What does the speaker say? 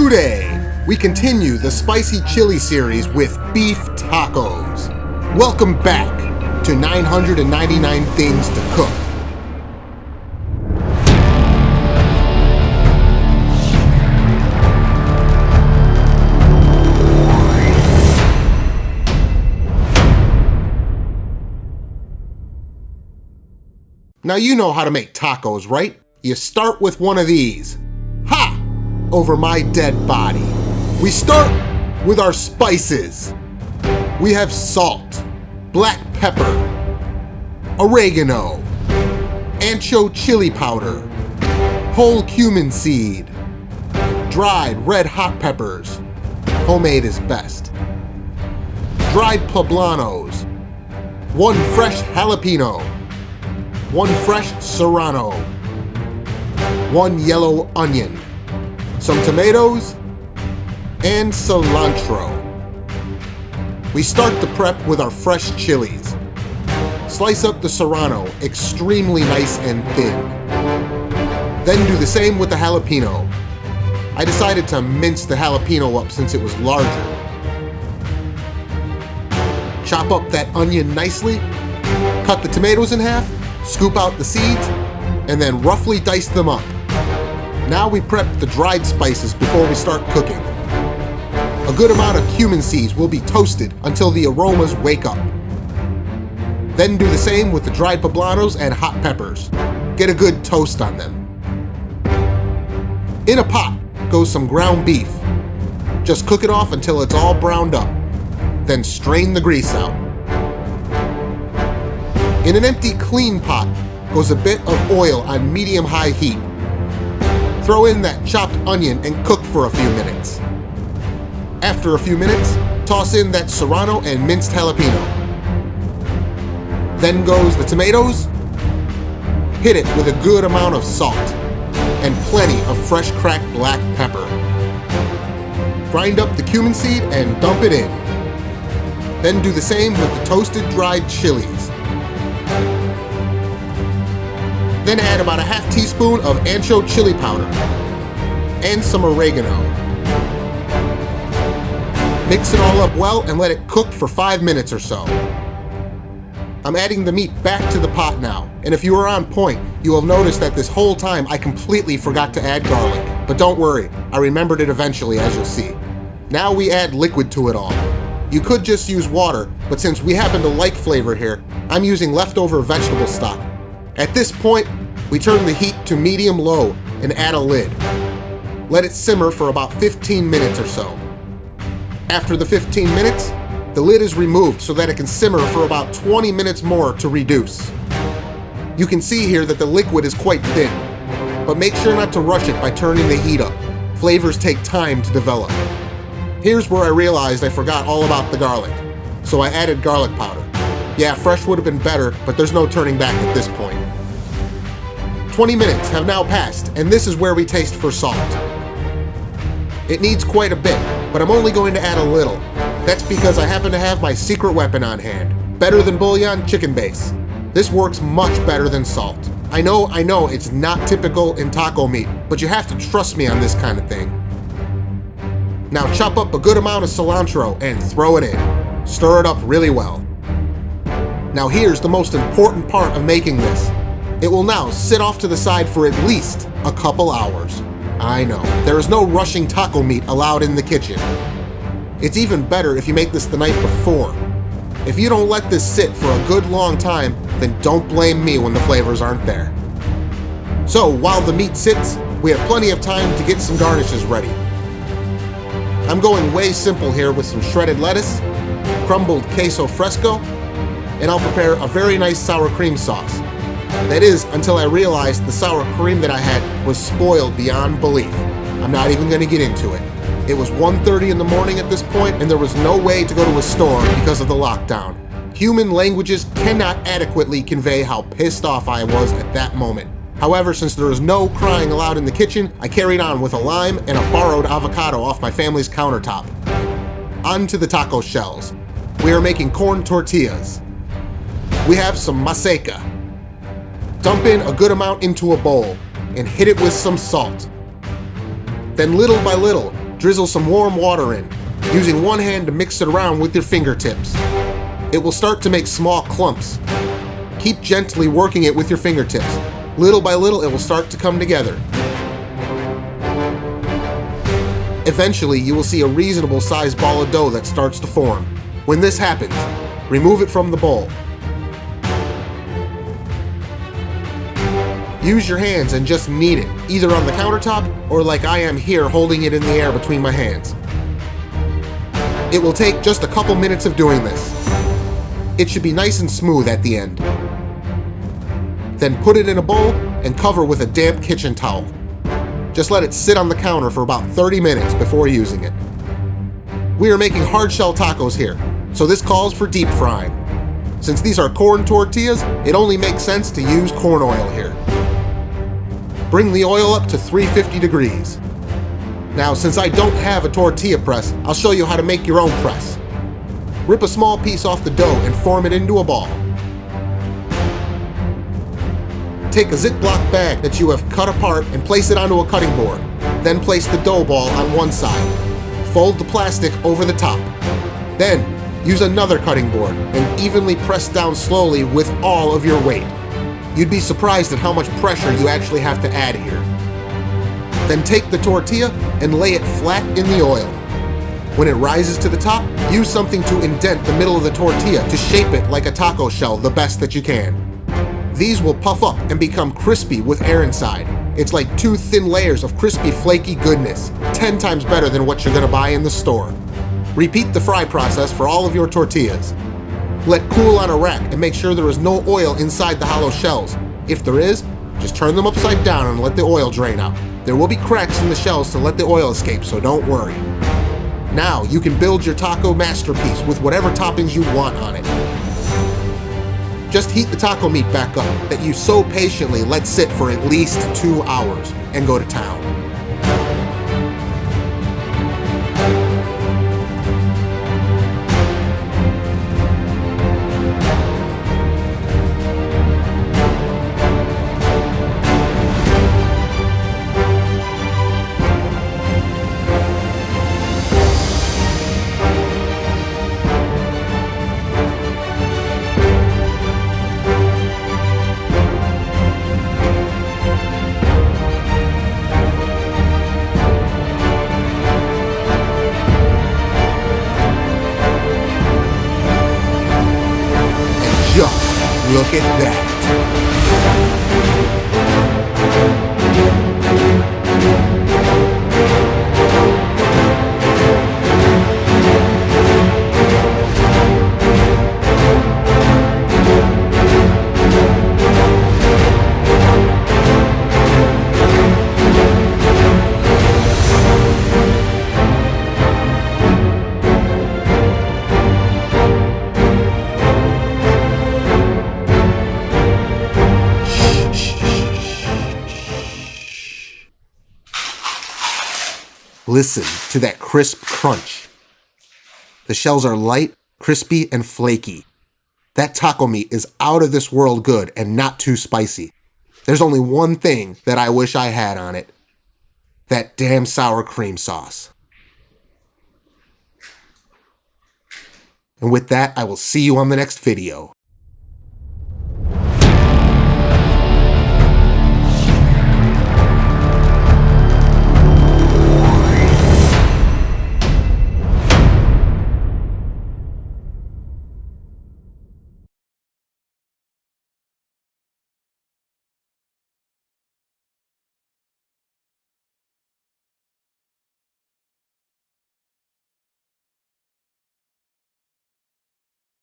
Today, we continue the spicy chili series with beef tacos. Welcome back to 999 Things to Cook. Now you know how to make tacos, right? You start with one of these. Ha! Over my dead body. We start with our spices. We have salt, black pepper, oregano, ancho chili powder, whole cumin seed, dried red hot peppers, homemade is best, dried poblanos, one fresh jalapeno, one fresh serrano, one yellow onion, some tomatoes, and cilantro. We start the prep with our fresh chilies. Slice up the serrano extremely nice and thin. Then do the same with the jalapeno. I decided to mince the jalapeno up since it was larger. Chop up that onion nicely, cut the tomatoes in half, scoop out the seeds, and then roughly dice them up. Now we prep the dried spices before we start cooking. A good amount of cumin seeds will be toasted until the aromas wake up. Then do the same with the dried poblanos and hot peppers. Get a good toast on them. In a pot goes some ground beef. Just cook it off until it's all browned up. Then strain the grease out. In an empty, clean pot goes a bit of oil on medium-high heat. Throw in that chopped onion and cook for a few minutes. After a few minutes, toss in that serrano and minced jalapeno. Then goes the tomatoes. Hit it with a good amount of salt and plenty of fresh cracked black pepper. Grind up the cumin seed and dump it in. Then do the same with the toasted dried chilies. Then add about a half teaspoon of ancho chili powder and some oregano. Mix it all up well and let it cook for 5 minutes or so. I'm adding the meat back to the pot now, and if you were on point, you will notice that this whole time I completely forgot to add garlic. But don't worry, I remembered it eventually, as you'll see. Now we add liquid to it all. You could just use water, but since we happen to like flavor here, I'm using leftover vegetable stock. At this point, we turn the heat to medium-low and add a lid. Let it simmer for about 15 minutes or so. After the 15 minutes, the lid is removed so that it can simmer for about 20 minutes more to reduce. You can see here that the liquid is quite thin, but make sure not to rush it by turning the heat up. Flavors take time to develop. Here's where I realized I forgot all about the garlic, so I added garlic powder. Yeah, fresh would have been better, but there's no turning back at this point. 20 minutes have now passed, and this is where we taste for salt. It needs quite a bit, but I'm only going to add a little. That's because I happen to have my secret weapon on hand. Better than bouillon chicken base. This works much better than salt. I know, it's not typical in taco meat, but you have to trust me on this kind of thing. Now chop up a good amount of cilantro and throw it in. Stir it up really well. Now here's the most important part of making this. It will now sit off to the side for at least a couple hours. I know, there is no rushing taco meat allowed in the kitchen. It's even better if you make this the night before. If you don't let this sit for a good long time, then don't blame me when the flavors aren't there. So while the meat sits, we have plenty of time to get some garnishes ready. I'm going way simple here with some shredded lettuce, crumbled queso fresco, and I'll prepare a very nice sour cream sauce. That is, until I realized the sour cream that I had was spoiled beyond belief. I'm not even going to get into it. It was 1:30 in the morning at this point, and there was no way to go to a store because of the lockdown. Human languages cannot adequately convey how pissed off I was at that moment. However, since there was no crying allowed in the kitchen, I carried on with a lime and a borrowed avocado off my family's countertop. On to the taco shells. We are making corn tortillas. We have some maseca. Dump in a good amount into a bowl and hit it with some salt. Then little by little, Drizzle some warm water in, using one hand to mix it around with your fingertips. It will start to make small clumps. Keep gently working it with your fingertips. Little by little, it will start to come together. Eventually, you will see a reasonable sized ball of dough that starts to form. When this happens, remove it from the bowl. Use your hands and just knead it, either on the countertop or like I am here holding it in the air between my hands. It will take just a couple minutes of doing this. It should be nice and smooth at the end. Then put it in a bowl and cover with a damp kitchen towel. Just let it sit on the counter for about 30 minutes before using it. We are making hard shell tacos here, so this calls for deep frying. Since these are corn tortillas, it only makes sense to use corn oil here. Bring the oil up to 350 degrees. Now, since I don't have a tortilla press, I'll show you how to make your own press. Rip a small piece off the dough and form it into a ball. Take a Ziploc bag that you have cut apart and place it onto a cutting board. Then place the dough ball on one side. Fold the plastic over the top. Then, use another cutting board and evenly press down slowly with all of your weight. You'd be surprised at how much pressure you actually have to add here. Then take the tortilla and lay it flat in the oil. When it rises to the top, use something to indent the middle of the tortilla to shape it like a taco shell the best that you can. These will puff up and become crispy with air inside. It's like 2 thin layers of crispy, flaky goodness, 10 times better than what you're gonna buy in the store. Repeat the fry process for all of your tortillas. Let cool on a rack and make sure there is no oil inside the hollow shells. If there is, just turn them upside down and let the oil drain out. There will be cracks in the shells to let the oil escape, so don't worry. Now you can build your taco masterpiece with whatever toppings you want on it. Just heat the taco meat back up that you so patiently let sit for at least 2 hours and go to town. Look at that. Listen to that crisp crunch. The shells are light, crispy, and flaky. That taco meat is out of this world good and not too spicy. There's only one thing that I wish I had on it. That damn sour cream sauce. And with that, I will see you on the next video.